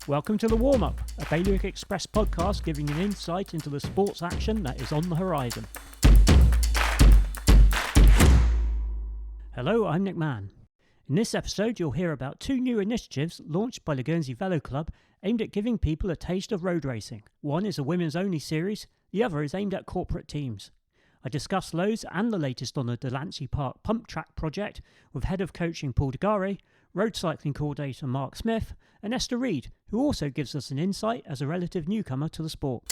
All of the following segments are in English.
Welcome to The Warm-Up, a Bailiwick Express podcast giving you an insight into the sports action that is on the horizon. Hello, I'm Nick Mann. In this episode, you'll hear about two new initiatives launched by the Guernsey Velo Club aimed at giving people a taste of road racing. One is a women's-only series, the other is aimed at corporate teams. I discuss those and the latest on the Delancey Park Pump Track project with Head of Coaching Paul Degare, Road Cycling Coordinator Mark Smith, and Esther Reed, who also gives us an insight as a relative newcomer to the sport.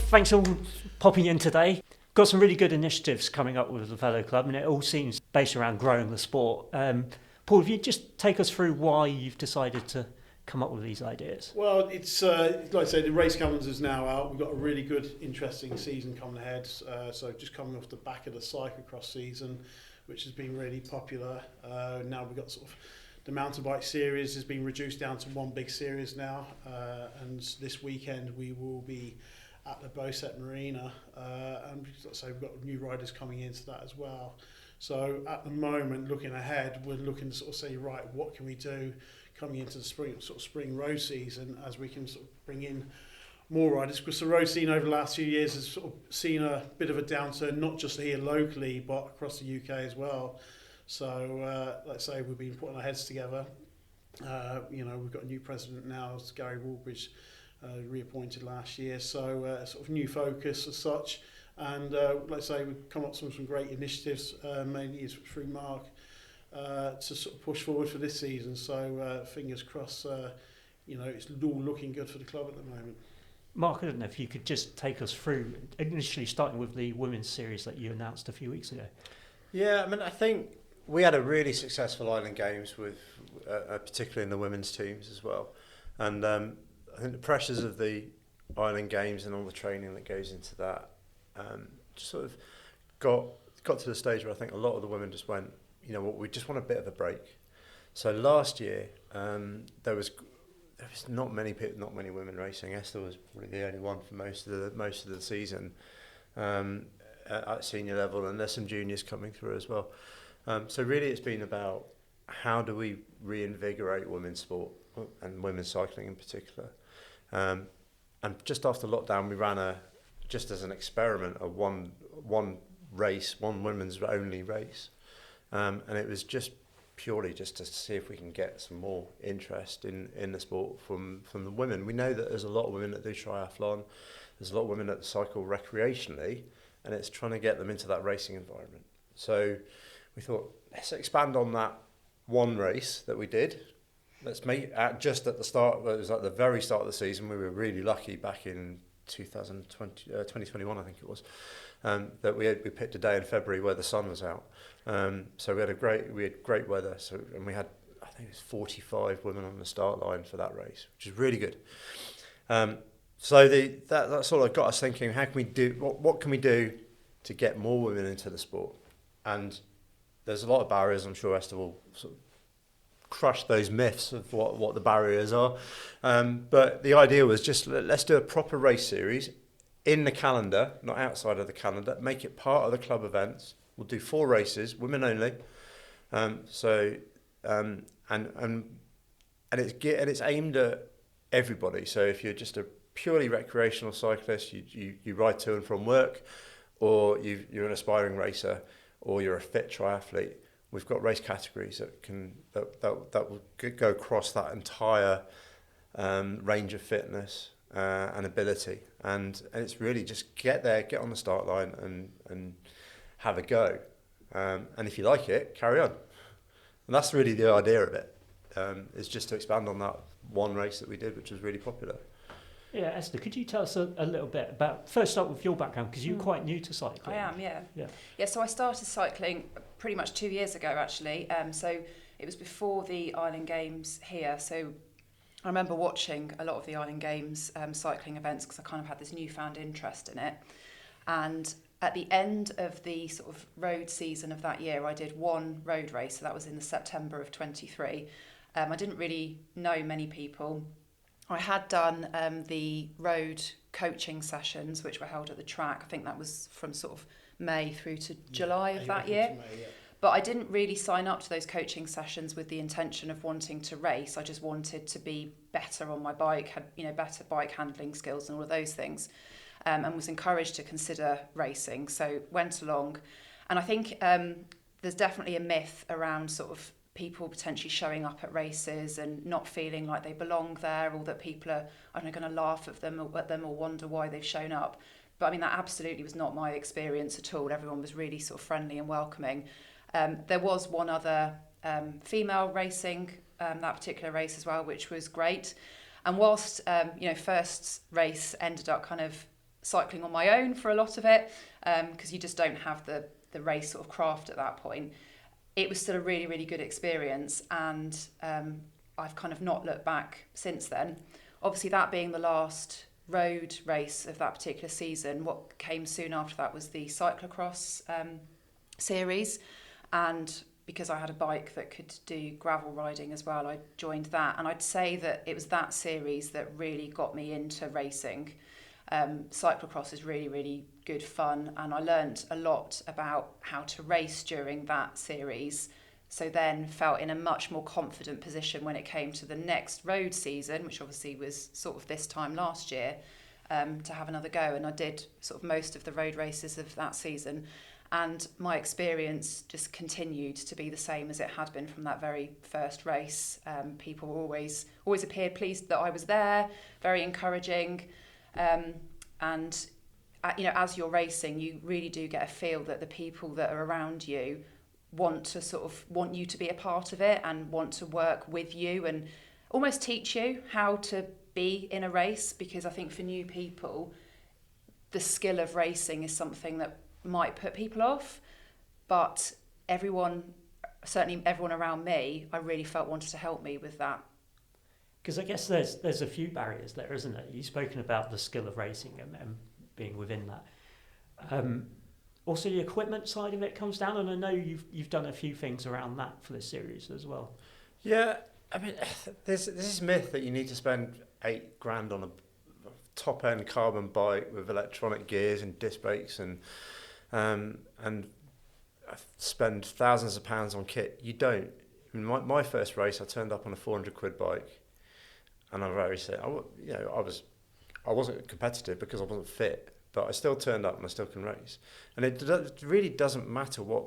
Thanks all for popping in today. Got some really good initiatives coming up with the Velo Club, and it all seems based around growing the sport. Paul, if you just take us through why you've decided to come up with these ideas. Well, it's like I say, the race calendar is now out. We've got a really good, interesting season coming ahead. So just coming off the back of the cyclocross season, which has been really popular. Now we've got sort of the mountain bike series has been reduced down to one big series now. And this weekend we will be at the Beauset Marina. And so we've got new riders coming into that as well. So at the moment, looking ahead, we're looking to sort of say, right, what can we do coming into the spring road season as we can sort of bring in more riders, because the road scene over the last few years has sort of seen a bit of a downturn, not just here locally, but across the UK as well. So, let's say we've been putting our heads together. We've got a new president now, it's Gary Walbridge, reappointed last year. So, sort of new focus as such. And let's say we've come up with some great initiatives, mainly through Mark, to sort of push forward for this season. So, fingers crossed, it's all looking good for the club at the moment. Mark, I don't know if you could just take us through, initially starting with the women's series that you announced a few weeks ago. Yeah, I mean, I think we had a really successful Island Games with, particularly in the women's teams as well. And I think the pressures of the Island Games and all the training that goes into that just sort of got to the stage where I think a lot of the women just went, you know what, we just want a bit of a break. So last year, there was not many women racing. Esther was probably the only one for most of the season at senior level, and there's some juniors coming through as well. So really, it's been about how do we reinvigorate women's sport and women's cycling in particular. And just after lockdown, we ran just as an experiment, a one women's only race, and it was just purely just to see if we can get some more interest in the sport from the women. We know that there's a lot of women that do triathlon, there's a lot of women that cycle recreationally, and it's trying to get them into that racing environment. So we thought, let's expand on that one race that we did. Let's make just at the start, it was at the very start of the season, we were really lucky back in 2021, I think it was, that we picked a day in February where the sun was out. So we had great weather. And we had, I think it was 45 women on the start line for that race, which is really good. So that sort of got us thinking, how can we do? What can we do to get more women into the sport? And there's a lot of barriers. I'm sure Esther will sort of crush those myths of what the barriers are. But the idea was just let's do a proper race series in the calendar, not outside of the calendar. Make it part of the club events. We'll do 4 races, women only. And it's aimed at everybody. So if you're just a purely recreational cyclist, you ride to and from work, or you're an aspiring racer, or you're a fit triathlete, we've got race categories that will go across that entire range of fitness and ability, and it's really just get there, get on the start line, and have a go, and if you like it, carry on. And that's really the idea of it, is just to expand on that one race that we did, which was really popular. Yeah, Esther, could you tell us a little bit about, first start with your background, because you're quite new to cycling. I am, yeah. So I started cycling pretty much 2 years ago, actually. So it was before the Island Games here. So I remember watching a lot of the Island Games cycling events because I kind of had this newfound interest in it. And at the end of the sort of road season of that year, I did one road race. So that was in the September of 23. I didn't really know many people. I had done the road coaching sessions, which were held at the track. I think that was from sort of May through to July of that year. But I didn't really sign up to those coaching sessions with the intention of wanting to race. I just wanted to be better on my bike, had better bike handling skills and all of those things, and was encouraged to consider racing. So went along, and I think there's definitely a myth around sort of people potentially showing up at races and not feeling like they belong there, or that people are going to laugh at them or wonder why they've shown up. But I mean, that absolutely was not my experience at all. Everyone was really sort of friendly and welcoming. There was one other female racing that particular race as well, which was great. And whilst first race ended up kind of cycling on my own for a lot of it, because you just don't have the race sort of craft at that point, it was still a really, really good experience. And I've kind of not looked back since then. Obviously, that being the last road race of that particular season, what came soon after that was the cyclocross series. And because I had a bike that could do gravel riding as well, I joined that. And I'd say that it was that series that really got me into racing. Cyclocross is really, really good fun, and I learned a lot about how to race during that series. So then felt in a much more confident position when it came to the next road season, which obviously was sort of this time last year, to have another go. And I did sort of most of the road races of that season. And my experience just continued to be the same as it had been from that very first race. People always appeared pleased that I was there, very encouraging. And as you're racing, you really do get a feel that the people that are around you want you to be a part of it and want to work with you and almost teach you how to be in a race. Because I think for new people, the skill of racing is something that might put people off, but certainly everyone around me, I really felt wanted to help me with that. Because I guess there's a few barriers there, isn't it? You've spoken about the skill of racing and being within that. Also, the equipment side of it comes down, and I know you've done a few things around that for this series as well. Yeah, I mean, there's this myth that you need to spend $8,000 on a top-end carbon bike with electronic gears and disc brakes and spend thousands of pounds on kit. You don't. I mean, my first race, I turned up on a £400 bike, and I'm very sick. I wasn't competitive because I wasn't fit, but I still turned up and I still can race. And it really doesn't matter what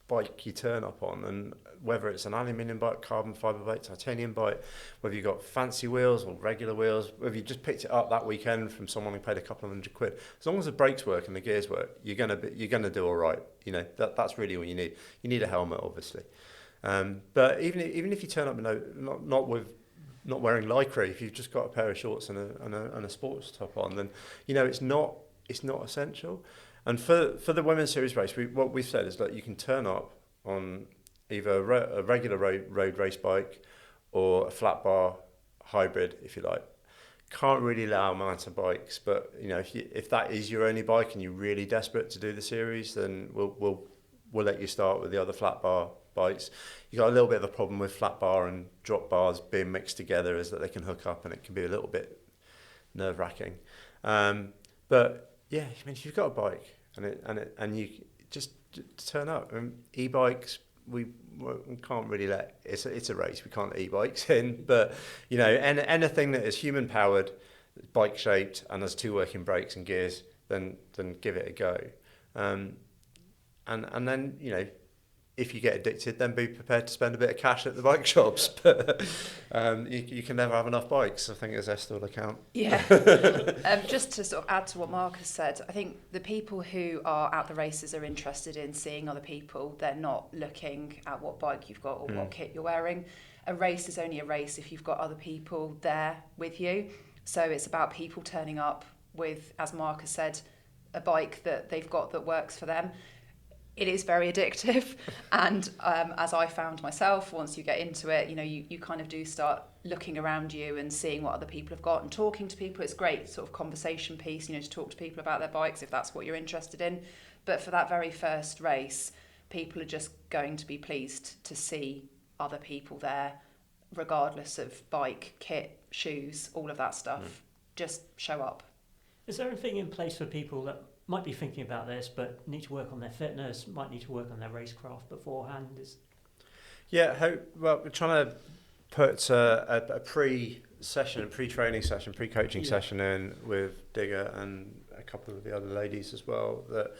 bike you turn up on, and whether it's an aluminium bike, carbon fibre bike, titanium bike, whether you've got fancy wheels or regular wheels, whether you just picked it up that weekend from someone who paid a couple of £100, as long as the brakes work and the gears work, you're gonna do all right. That's really all you need. You need a helmet, obviously, but even if you turn up not wearing lycra, if you've just got a pair of shorts and a sports top on, then it's not essential. And for the women's series race, what we've said is that you can turn up on either a regular road race bike or a flat bar hybrid, if you like. Can't really allow mountain bikes, but if that is your only bike and you're really desperate to do the series, then we'll let you start with the other flat bar bikes. You got a little bit of a problem with flat bar and drop bars being mixed together, is that they can hook up and it can be a little bit nerve-wracking. But yeah, I mean, if you've got a bike and you just turn up. E-bikes, we can't really it's a race. We can't let e-bikes in, but anything that is human powered, bike shaped, and has two working brakes and gears, then give it a go. And then if you get addicted, then be prepared to spend a bit of cash at the bike shops. But you can never have enough bikes, I think, as Esther will account. Yeah. Just to sort of add to what Mark has said, I think the people who are at the races are interested in seeing other people. They're not looking at what bike you've got or what kit you're wearing. A race is only a race if you've got other people there with you. So it's about people turning up with, as Mark has said, a bike that they've got that works for them. It is very addictive, and as I found myself, once you get into it, you kind of do start looking around you and seeing what other people have got and talking to people. It's great sort of conversation piece, to talk to people about their bikes if that's what you're interested in. But for that very first race, people are just going to be pleased to see other people there, regardless of bike, kit, shoes, all of that stuff. Just show up. Is there anything in place for people that might be thinking about this, but need to work on their fitness, might need to work on their racecraft beforehand. Well, we're trying to put a pre-training session, pre-coaching session in with Digger and a couple of the other ladies as well that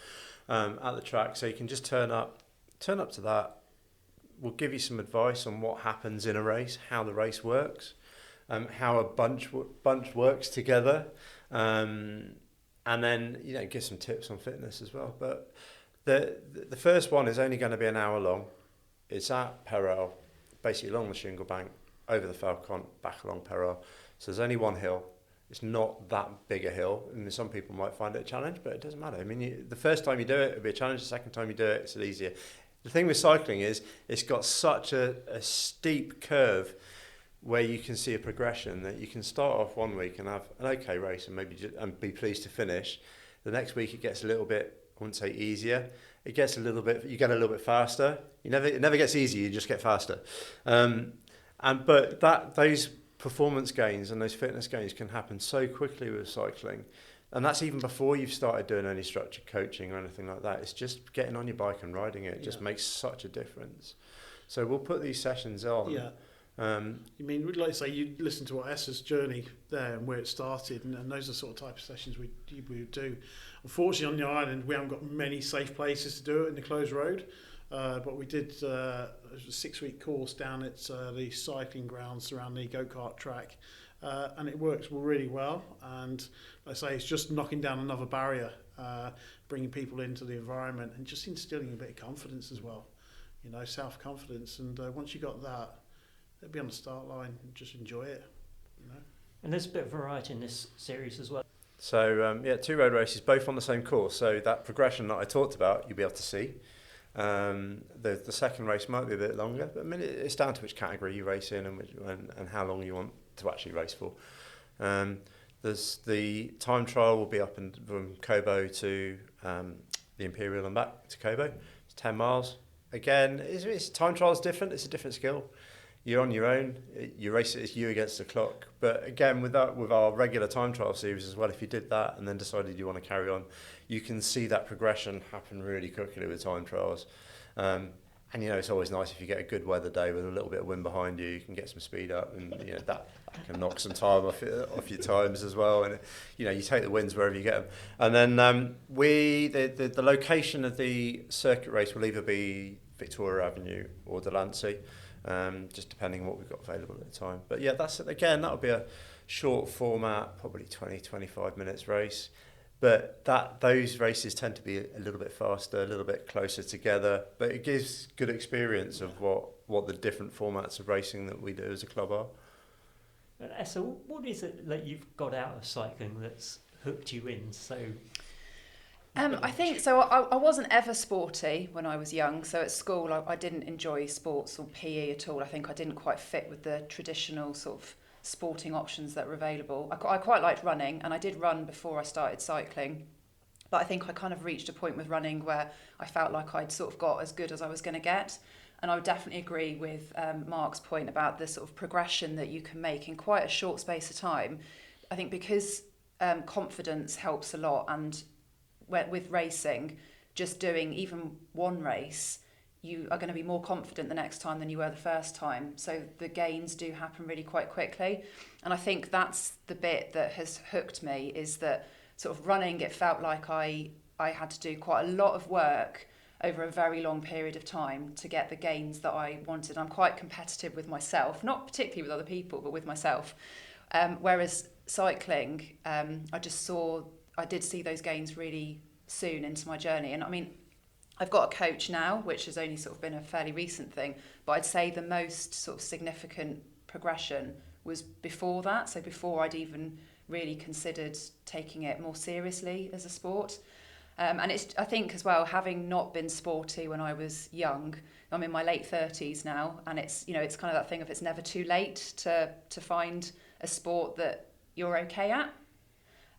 at the track, so you can just turn up to that. We'll give you some advice on what happens in a race, how the race works, how a bunch works together, and then give some tips on fitness as well. But the first one is only going to be an hour long. It's at Perel, basically along the shingle bank, over the Falcon, back along Perel. So there's only one hill. It's not that big a hill, and some people might find it a challenge, but it doesn't matter. I mean, the first time you do it, it'll be a challenge. The second time you do it, it's easier. The thing with cycling is it's got such a steep curve where you can see a progression that you can start off one week and have an okay race and and be pleased to finish. The next week it gets a little bit, I wouldn't say easier. You get a little bit faster. It never gets easier, you just get faster. But those performance gains and those fitness gains can happen so quickly with cycling. And that's even before you've started doing any structured coaching or anything like that. It's just getting on your bike and riding it. It just makes such a difference. So we'll put these sessions on. Yeah. You mean, like I say, you listen to what Esther's journey there and where it started, and those are the sort of type of sessions we would do. Unfortunately, on the island, we haven't got many safe places to do it in the closed road, but we did a 6-week course down at the cycling grounds around the go-kart track, and it works really well. And like I say, it's just knocking down another barrier, bringing people into the environment and just instilling a bit of confidence as well, self-confidence. And once you got that, they'll be on the start line and just enjoy it, And there's a bit of variety in this series as well. So 2 road races, both on the same course. So that progression that I talked about, you'll be able to see. The second race might be a bit longer, but I mean it's down to which category you race in and how long you want to actually race for. There's the time trial will be up from Kobo to the Imperial and back to Kobo. It's 10 miles. Again, it's time trial's different. It's a different skill. You're on your own. You race it, it's you against the clock. But again, with our regular time trial series as well, if you did that and then decided you want to carry on, you can see that progression happen really quickly with time trials. And it's always nice if you get a good weather day with a little bit of wind behind you. You can get some speed up, and that can knock some time off your times as well. And you take the wins wherever you get them. And then the location of the circuit race will either be Victoria Avenue or Delancey. Just depending on what we've got available at the time. But that's again, that'll be a short format, probably 20-25 minutes race. But those races tend to be a little bit faster, a little bit closer together. But it gives good experience of what the different formats of racing that we do as a club are. Esther, what is it that you've got out of cycling that's hooked you in so? I think so. I wasn't ever sporty when I was young. So at school, I didn't enjoy sports or PE at all. I think I didn't quite fit with the traditional sort of sporting options that were available. I quite liked running, and I did run before I started cycling. But I think I kind of reached a point with running where I felt like I'd sort of got as good as I was going to get. And I would definitely agree with Mark's point about the sort of progression that you can make in quite a short space of time. I think because confidence helps a lot, and with racing, just doing even one race, you are going to be more confident the next time than you were the first time. So the gains do happen really quite quickly. And I think that's the bit that has hooked me, is that sort of running, it felt like I had to do quite a lot of work over a very long period of time to get the gains that I wanted. I'm quite competitive with myself, not particularly with other people, but with myself. Whereas cycling, I did see those gains really soon into my journey. And I mean, I've got a coach now, which has only sort of been a fairly recent thing, but I'd say the most sort of significant progression was before that. So before I'd even really considered taking it more seriously as a sport. And it's, I think as well, having not been sporty when I was young, I'm in my late 30s now, and it's kind of that thing of it's never too late to find a sport that you're okay at.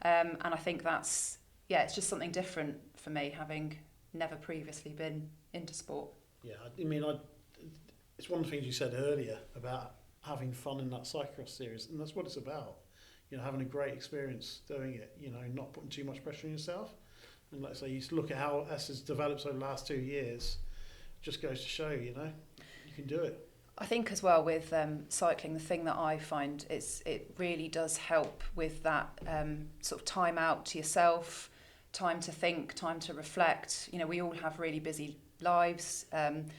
And I think it's just something different for me, having never previously been into sport. Yeah, I mean, it's one of the things you said earlier about having fun in that cyclocross series, and that's what it's about. Having a great experience doing it, not putting too much pressure on yourself. And like I say, you look at how S has developed over the last 2 years, just goes to show, you can do it. I think as well with cycling, the thing that I find is it really does help with that sort of time out to yourself, time to think, time to reflect. We all have really busy lives, and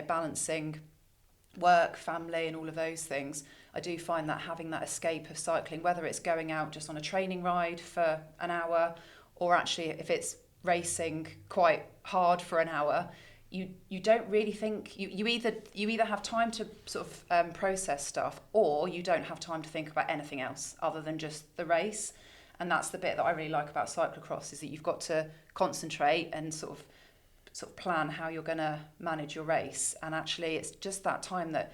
balancing work, family, and all of those things. I do find that having that escape of cycling, whether it's going out just on a training ride for an hour, or actually if it's racing quite hard for an hour, you don't really think, you either have time to sort of process stuff, or you don't have time to think about anything else other than just the race. And that's the bit that I really like about cyclocross, is that you've got to concentrate and sort of plan how you're going to manage your race. And actually it's just that time that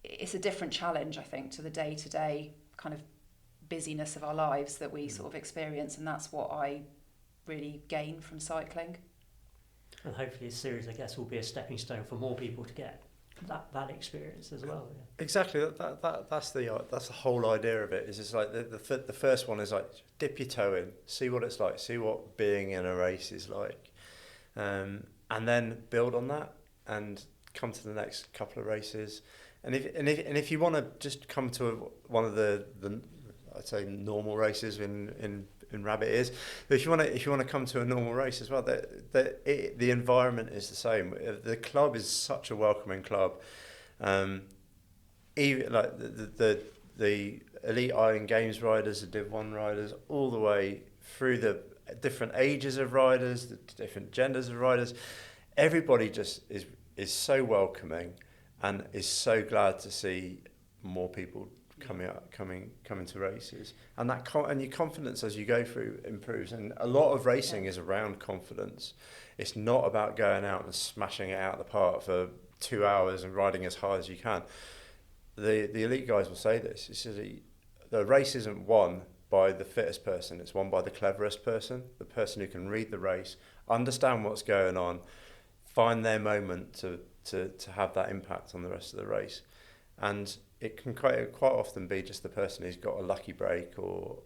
it's a different challenge, I think, to the day-to-day kind of busyness of our lives that we sort of experience, and that's what I really gain from cycling. And hopefully this series, I guess, will be a stepping stone for more people to get that experience as well. Yeah. Exactly. That's the whole idea of it. Is it's like the first one is like dip your toe in, see what it's like, see what being in a race is like, and then build on that and come to the next couple of races. And if you want to just come to one of the I'd say normal races in rabbit ears, but if you want to come to a normal race as well, the environment is the same. The club is such a welcoming club. Even like the elite Island Games riders, the Div 1 riders, all the way through the different ages of riders, the different genders of riders, everybody just is so welcoming and is so glad to see more people coming to races, and and your confidence as you go through improves. And a lot of racing is around confidence. It's not about going out and smashing it out of the park for 2 hours and riding as hard as you can. The elite guys will say this. It's the race isn't won by the fittest person. It's won by the cleverest person, the person who can read the race, understand what's going on, find their moment to have that impact on the rest of the race. And it can quite often be just the person who's got a lucky break or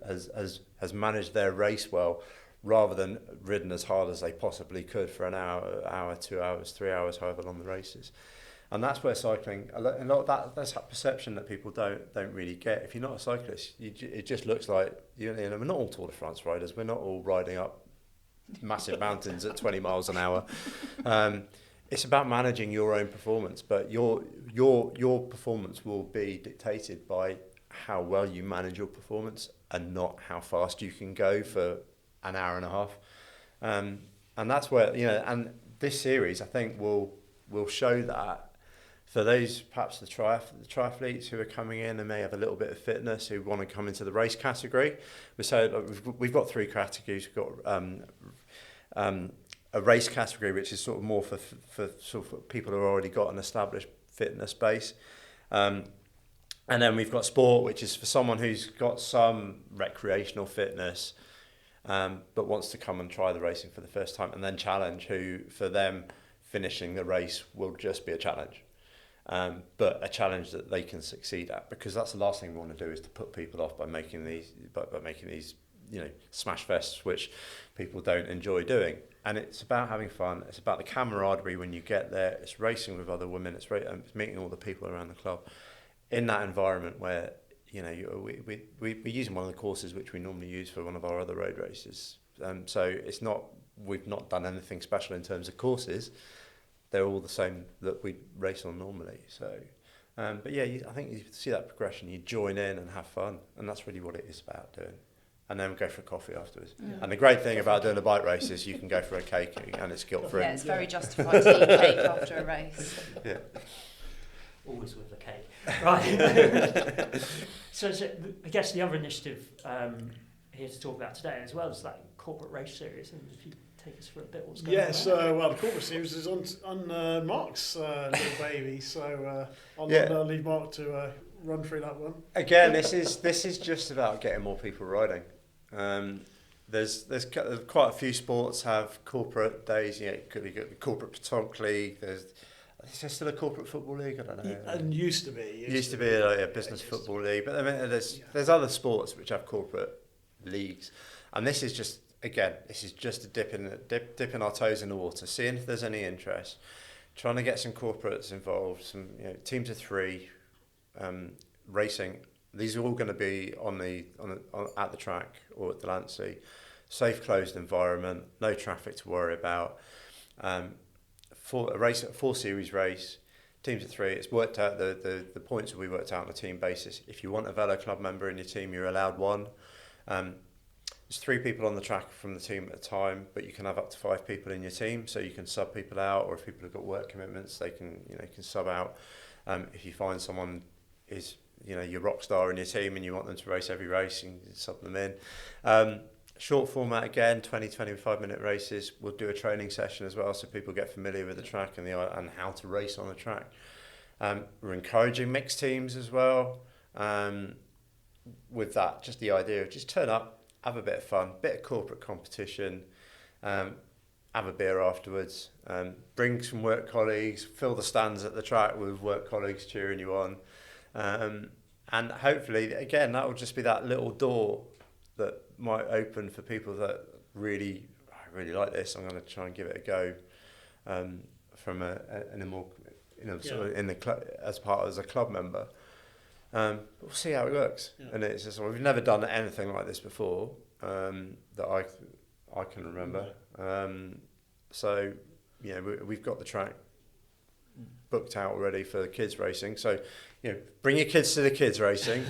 has managed their race well, rather than ridden as hard as they possibly could for an hour, 2 hours, 3 hours, however long the race is. And that's where cycling, a lot of that's that perception that people don't really get. If you're not a cyclist, it just looks like, we're not all Tour de France riders. We're not all riding up massive mountains at 20 miles an hour. It's about managing your own performance, but your performance will be dictated by how well you manage your performance and not how fast you can go for an hour and a half. And that's where, and this series, I think, will show that for those, perhaps the triathletes who are coming in and may have a little bit of fitness, who want to come into the race category. We've got 3 categories. We've got a race category, which is sort of more for sort of people who have already got an established fitness base. And then we've got sport, which is for someone who's got some recreational fitness, but wants to come and try the racing for the first time. And then challenge, who for them finishing the race will just be a challenge. But a challenge that they can succeed at, because that's the last thing we want to do, is to put people off by making these smash fests which people don't enjoy doing. And it's about having fun. It's about the camaraderie when you get there. It's racing with other women. It's meeting all the people around the club in that environment where we're using one of the courses which we normally use for one of our other road races. So it's not, we've not done anything special in terms of courses. They're all the same that we race on normally. So, but yeah, I think you see that progression. You join in and have fun, and that's really what it is about doing. And then go for a coffee afterwards. Yeah. And the great thing about doing a bike race is you can go for a cake and it's guilt-free. Yeah, it's very justified to eat cake after a race. Yeah. Always with the cake. Right. So I guess the other initiative here to talk about today as well is that corporate race series. And if you take us for a bit, what's going on? Yes, well, the corporate series is on Mark's little baby. So I'll leave Mark to run through that one. Again, this is just about getting more people riding. There's quite a few sports have corporate days. It could be the corporate petanque league. Is there still a corporate football league? I don't know. And used to be like a business football league. But I mean, there's other sports which have corporate leagues, and this is just again, this is just a dipping our toes in the water, seeing if there's any interest, trying to get some corporates involved, some teams of 3, racing. These are all going to be at the track or at Delancey. Safe, closed environment, no traffic to worry about. 4 series race, teams of 3. It's worked out, the points will be worked out on a team basis. If you want a Velo Club member in your team, you're allowed 1. There's 3 people on the track from the team at a time, but you can have up to 5 people in your team, so you can sub people out, or if people have got work commitments, they can sub out. If you find someone is your rock star in your team and you want them to race every race, you can sub them in. Short format again, 20-25 minute races. We'll do a training session as well, so people get familiar with the track and how to race on the track. We're encouraging mixed teams as well. With that, just the idea of just turn up, have a bit of fun, bit of corporate competition, have a beer afterwards, bring some work colleagues, fill the stands at the track with work colleagues cheering you on. And hopefully, again, that will just be that little door that might open for people that I really like this. I'm going to try and give it a go from in a more, sort of in the club as a club member. We'll see how it works. Yeah. And it's just, we've never done anything like this before that I can remember. So we've got the track booked out already for the kids racing. So bring your kids to the kids racing,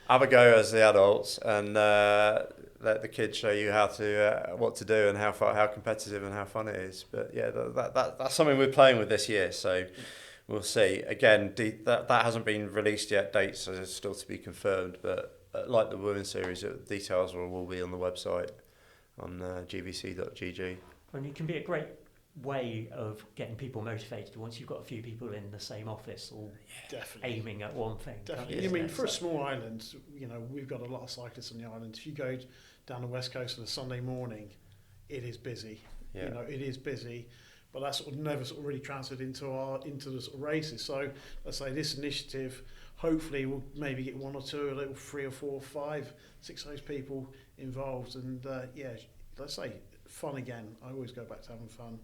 have a go as the adults, and let the kids show you what to do and how competitive and how fun it is. But yeah, that's something we're playing with this year. So we'll see. Again, that hasn't been released yet. Dates are still to be confirmed. But like the women's series, details will be on the website on gvc.gg. And it can be a great way of getting people motivated once you've got a few people in the same office all aiming at one thing. Definitely. I mean, for a small island, we've got a lot of cyclists on the island. If you go down the west coast on a Sunday morning, it is busy. Yeah. It is busy, but that's sort of never sort of really transferred into the sort of races. So let's say this initiative, hopefully we'll maybe get 1 or 2, a little 3 or 4 or 5, 6 of those people involved, and let's say fun again. I always go back to having fun.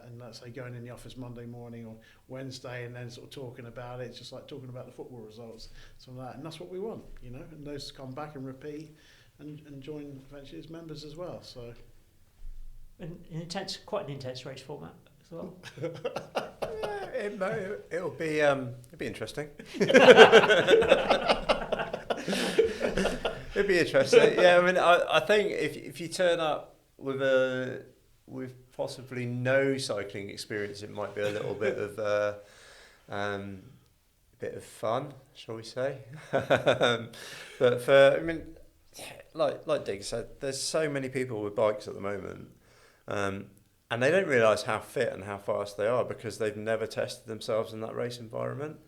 And let's say going in the office Monday morning or Wednesday and then sort of talking about it. It's just like talking about the football results, something like that. And that's what we want, and those to come back and repeat and join eventually as members as well. So, quite an intense race format as well. It'll be interesting. It'd be interesting. Yeah, I mean, I think if you turn up with possibly no cycling experience, it might be a little bit of fun, shall we say? But like Dig said, there's so many people with bikes at the moment, and they don't realise how fit and how fast they are because they've never tested themselves in that race environment.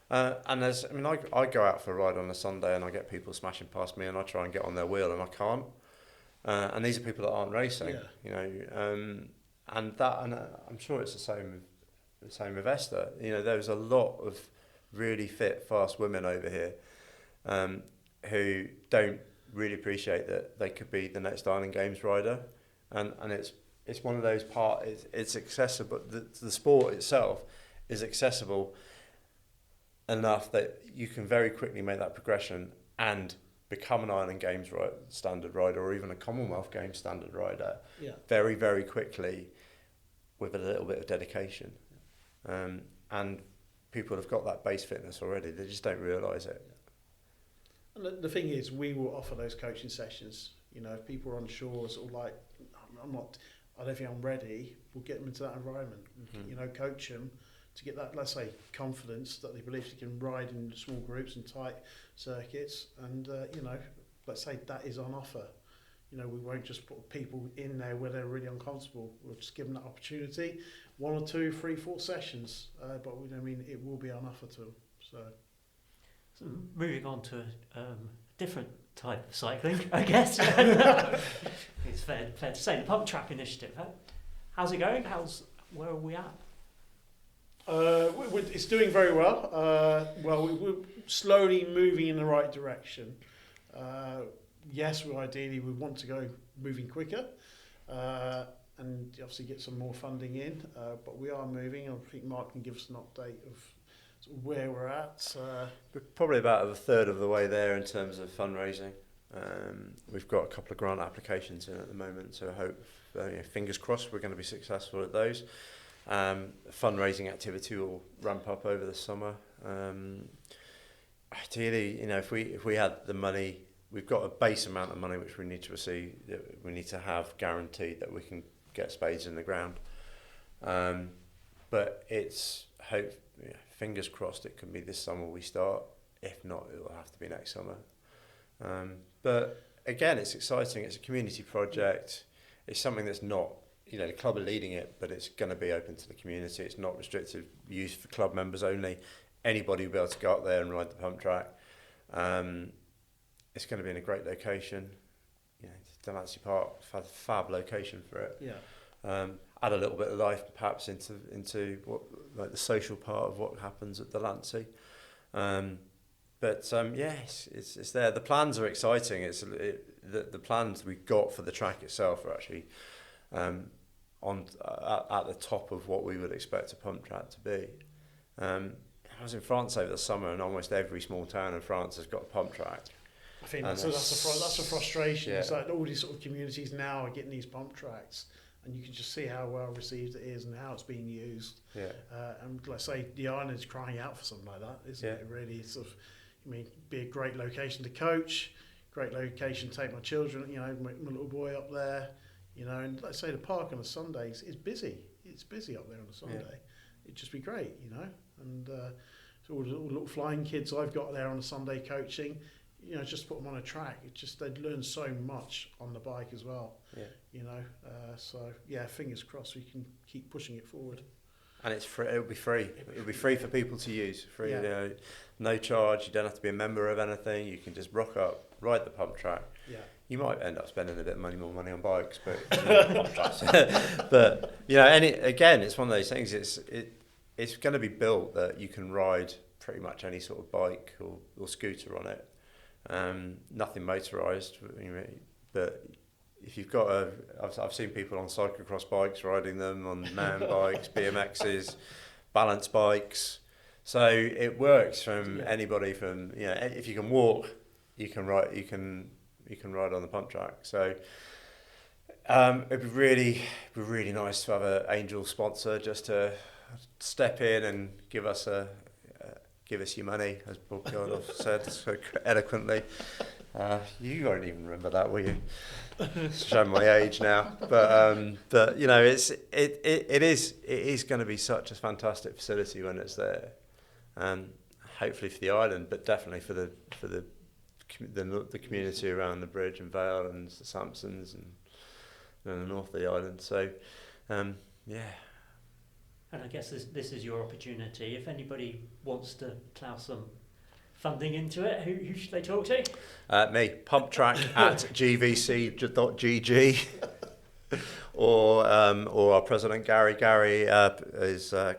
And I go out for a ride on a Sunday and I get people smashing past me and I try and get on their wheel and I can't. And these are people that aren't racing, and I'm sure it's the same with Esther. There's a lot of really fit, fast women over here who don't really appreciate that they could be the next Island Games rider, and it's one of those it's accessible. The sport itself is accessible enough that you can very quickly make that progression and become an Island Games standard rider or even a Commonwealth Games standard rider very, very quickly with a little bit of dedication. And people have got that base fitness already. They just don't realise it. And the thing is, we will offer those coaching sessions. If people are unsure, sort of like, I don't think I'm ready, we'll get them into that environment. Mm-hmm. Coach them to get that, let's say, confidence that they believe they can ride in small groups and tight circuits, and let's say that is on offer. We won't just put people in there where they're really uncomfortable. We'll just give them that opportunity, 1 or 2, 3, 4 sessions, but it will be on offer to them. So moving on to a different type of cycling, I guess. It's fair to say the Pump Track Initiative. How's it going? Where are we at? It's doing very well. We're slowly moving in the right direction. yes, we want to go moving quicker, and obviously get some more funding in. But we are moving. I think Mark can give us an update of sort of where we're at. We're probably about a third of the way there in terms of fundraising. We've got a couple of grant applications in at the moment, so I hope, fingers crossed, we're going to be successful at those. Fundraising activity will ramp up over the summer. Ideally, if we had the money, we've got a base amount of money which we need to receive. We need to have guaranteed that we can get spades in the ground. But fingers crossed, it can be this summer we start. If not, it will have to be next summer. But again, it's exciting. It's a community project. It's something that's not, the club are leading it, but it's going to be open to the community. It's not restricted use for club members only. Anybody will be able to go up there and ride the pump track. It's going to be in a great location. Delancey Park, fab location for it. Yeah. Add a little bit of life perhaps into what, like the social part of what happens at Delancey. Yes, it's there. The plans are exciting. The plans we've got for the track itself are actually at the top of what we would expect a pump track to be. I was in France over the summer, and almost every small town in France has got a pump track. I think that's a frustration. Yeah. It's like all these sort of communities now are getting these pump tracks, and you can just see how well received it is and how it's being used. Yeah. And let's say the island's crying out for something like that, isn't it? Really, sort of, be a great location to coach, great location to take my children, my little boy up there, and let's say the park on a Sunday is busy. It's busy up there on a Sunday. Yeah. It'd just be great, and so all the little flying kids I've got there on a Sunday coaching, just put them on a track. It's just they'd learn so much on the bike as well. Yeah. Fingers crossed we can keep pushing it forward. And it's free. It'll be free. It'll be free for people to use. Free, yeah. No charge. You don't have to be a member of anything. You can just rock up, ride the pump track. Yeah. You might end up spending a bit more money on bikes, but but again, it's one of those things. It's going to be built that you can ride pretty much any sort of bike or scooter on it. Nothing motorised, but if you've got I've seen people on cyclocross bikes riding them, on mountain bikes, BMXs, balance bikes. So it works from anybody from, if you can walk, you can ride on the pump track. So it'd be really nice to have an angel sponsor just to step in and give us your money, as Bob Geldof said so eloquently. You won't even remember that, will you? Showing my age now, but it is going to be such a fantastic facility when it's there. Hopefully for the island, but definitely for the community around the bridge and Vale and the Sampsons and the north of the island. So, yeah. And I guess this is your opportunity. If anybody wants to plough some funding into it, who should they talk to? Me, pumptrack@gvc.gg, or our president Gary. Gary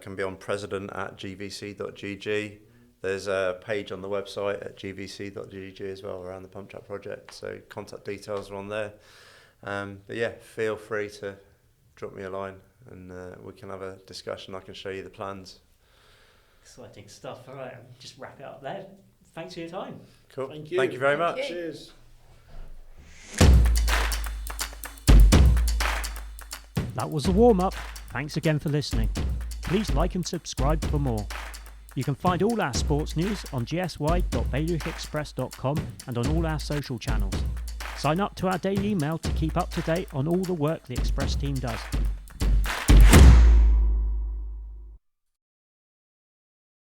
can be on president@gvc.gg. There's a page on the website at gvc.gg as well around the pump track project. So contact details are on there. But yeah, feel free to drop me a line and we can have a discussion. I can show you the plans. Exciting stuff. All right, just wrap it up there. Thanks for your time. Cool. Thank you. Thank you very much. Cheers. That was the warm-up. Thanks again for listening. Please like and subscribe for more. You can find all our sports news on gsy.bailiwickexpress.com and on all our social channels. Sign up to our daily email to keep up to date on all the work the Express team does.